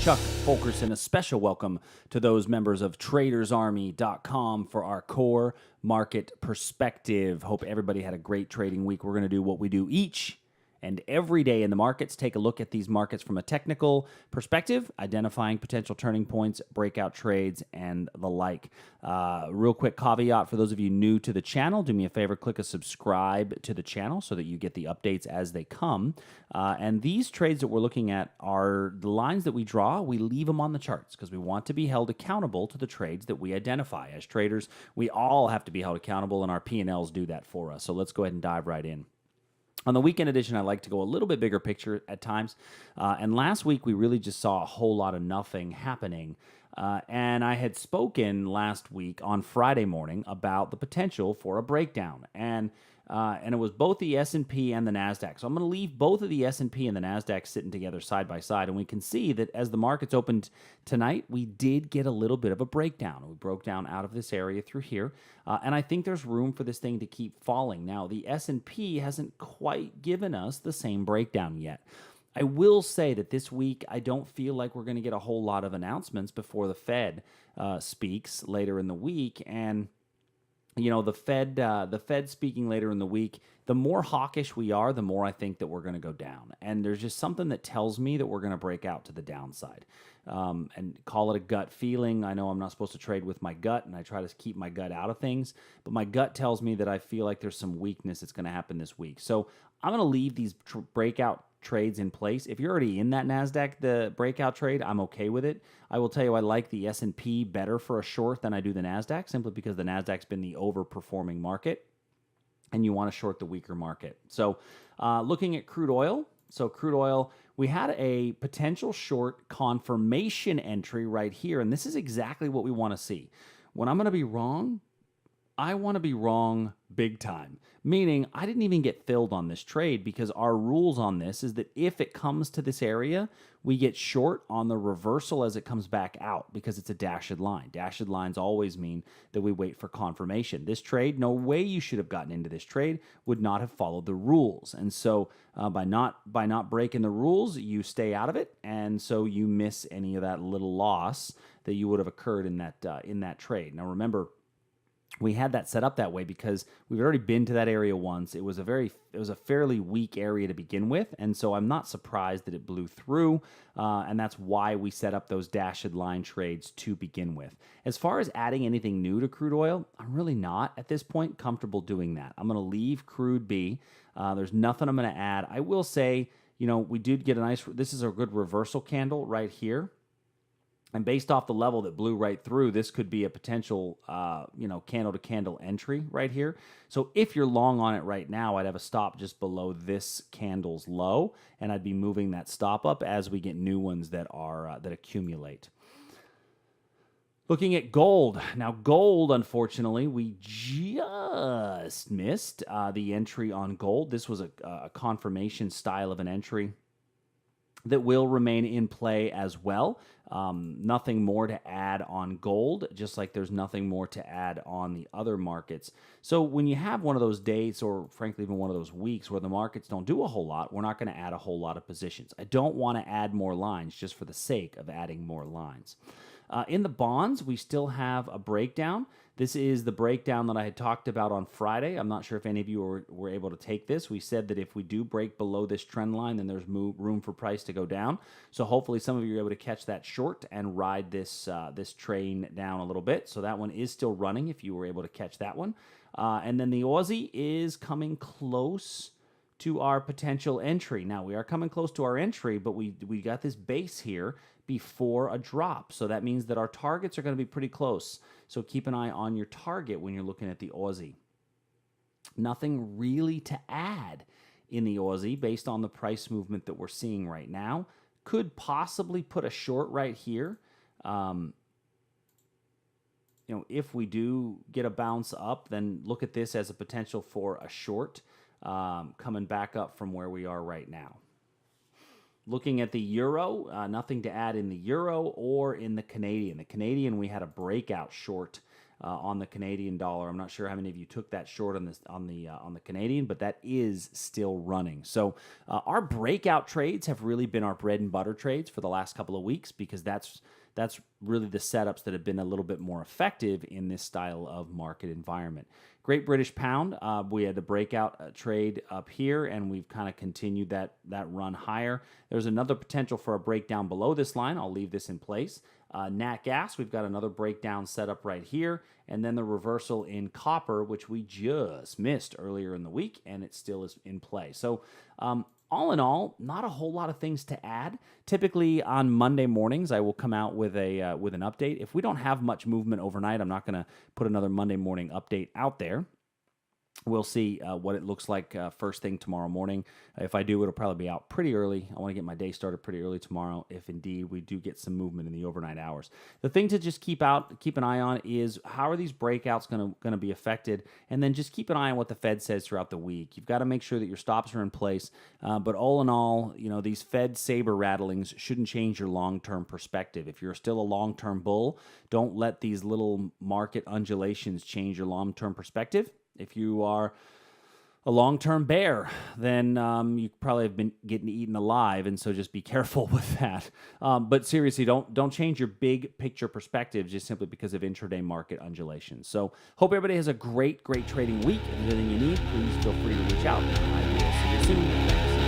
Chuck Fulkerson. A special welcome to those members of TradersArmy.com for our core market perspective. Hope everybody had a great trading week. We're going to do what we do each and every day in the markets. Take a look at these markets from a technical perspective, identifying potential turning points, breakout trades, and the like. Real quick caveat for those of you new to the channel, do me a favor, click a subscribe to the channel so that you get the updates as they come. And these trades that we're looking at are the lines that we draw. We leave them on the charts because we want to be held accountable to the trades that we identify. As traders, we all have to be held accountable, and our P&Ls do that for us. So let's go ahead and dive right in. On the weekend edition, I like to go a little bit bigger picture at times. And last week, we really just saw a whole lot of nothing happening. And I had spoken last week on Friday morning about the potential for a breakdown. And it was both the S&P and the Nasdaq. So I'm going to leave both of the S&P and the Nasdaq sitting together side by side. And we can see that as the markets opened tonight, we did get a little bit of a breakdown. We broke down out of this area through here. And I think there's room for this thing to keep falling. Now, the S&P hasn't quite given us the same breakdown yet. I will say that this week, I don't feel like we're going to get a whole lot of announcements before the Fed speaks later in the week. And you know, the Fed speaking later in the week, the more hawkish we are, the more I think that we're going to go down. And there's just something that tells me that we're going to break out to the downside. And call it a gut feeling. I know I'm not supposed to trade with my gut, and I try to keep my gut out of things. But my gut tells me that I feel like there's some weakness that's going to happen this week. So I'm going to leave these breakout trades in place. If you're already in that Nasdaq, the breakout trade, I'm okay with it. I will tell you I like the S&P better for a short than I do the Nasdaq, simply because the Nasdaq's been the overperforming market, and you want to short the weaker market. So looking at crude oil. So crude oil, we had a potential short confirmation entry right here, and this is exactly what we want to see. When I'm going to be wrong, I want to be wrong big time, meaning I didn't even get filled on this trade because our rules on this is that if it comes to this area, we get short on the reversal as it comes back out because it's a dashed line. Dashed lines always mean that we wait for confirmation. This trade, no way you should have gotten into this trade, would not have followed the rules. And so by not breaking the rules, you stay out of it, and so you miss any of that little loss that you would have occurred in that trade. Now remember, we had that set up that way because we've already been to that area once. It was a fairly weak area to begin with, and so I'm not surprised that it blew through, and that's why we set up those dashed line trades to begin with. As far as adding anything new to crude oil, I'm really not at this point comfortable doing that. I'm going to leave crude be. There's nothing I'm going to add. I will say, you know, we did get this is a good reversal candle right here. And based off the level that blew right through, this could be a potential, candle-to-candle entry right here. So if you're long on it right now, I'd have a stop just below this candle's low, and I'd be moving that stop up as we get new ones that accumulate. Looking at gold. Now, gold, unfortunately, we just missed the entry on gold. This was a confirmation style of an entry that will remain in play as well. Nothing more to add on gold, just like there's nothing more to add on the other markets. So when you have one of those days, or frankly even one of those weeks where the markets don't do a whole lot, we're not going to add a whole lot of positions. I don't want to add more lines just for the sake of adding more lines. In the bonds, we still have a breakdown. This is the breakdown that I had talked about on Friday. I'm not sure if any of you were able to take this. We said that if we do break below this trend line, then there's room for price to go down. So hopefully some of you are able to catch that short and ride this train down a little bit. So that one is still running if you were able to catch that one. And then the Aussie is coming close to our potential entry. Now, we are coming close to our entry, but we got this base here before a drop. So that means that our targets are going to be pretty close. So keep an eye on your target when you're looking at the Aussie. Nothing really to add in the Aussie based on the price movement that we're seeing right now. Could possibly put a short right here. If we do get a bounce up, then look at this as a potential for a short coming back up from where we are right now. Looking at the euro, nothing to add in the euro or in the Canadian. The Canadian, we had a breakout short on the Canadian dollar. I'm not sure how many of you took that short on the Canadian, but that is still running. So our breakout trades have really been our bread and butter trades for the last couple of weeks, because that's really the setups that have been a little bit more effective in this style of market environment. Great British Pound, we had the breakout trade up here, and we've kind of continued that run higher. There's another potential for a breakdown below this line. I'll leave this in place. Nat gas, we've got another breakdown set up right here, and then the reversal in copper, which we just missed earlier in the week, and it still is in play. So all in all, not a whole lot of things to add. Typically on Monday mornings, I will come out with an update. If we don't have much movement overnight, I'm not going to put another Monday morning update out there. We'll see what it looks like first thing tomorrow morning. If I do, it'll probably be out pretty early. I want to get my day started pretty early tomorrow, if indeed we do get some movement in the overnight hours. The thing to just keep an eye on is how are these breakouts going to be affected, and then just keep an eye on what the Fed says throughout the week. You've got to make sure that your stops are in place. But all in all, these Fed saber rattlings shouldn't change your long-term perspective. If you're still a long-term bull, don't let these little market undulations change your long-term perspective. If you are a long-term bear, then you probably have been getting eaten alive, and so just be careful with that. But seriously, don't change your big picture perspective just simply because of intraday market undulations. So hope everybody has a great trading week. If there's anything you need, please feel free to reach out. I will see you soon. Thanks.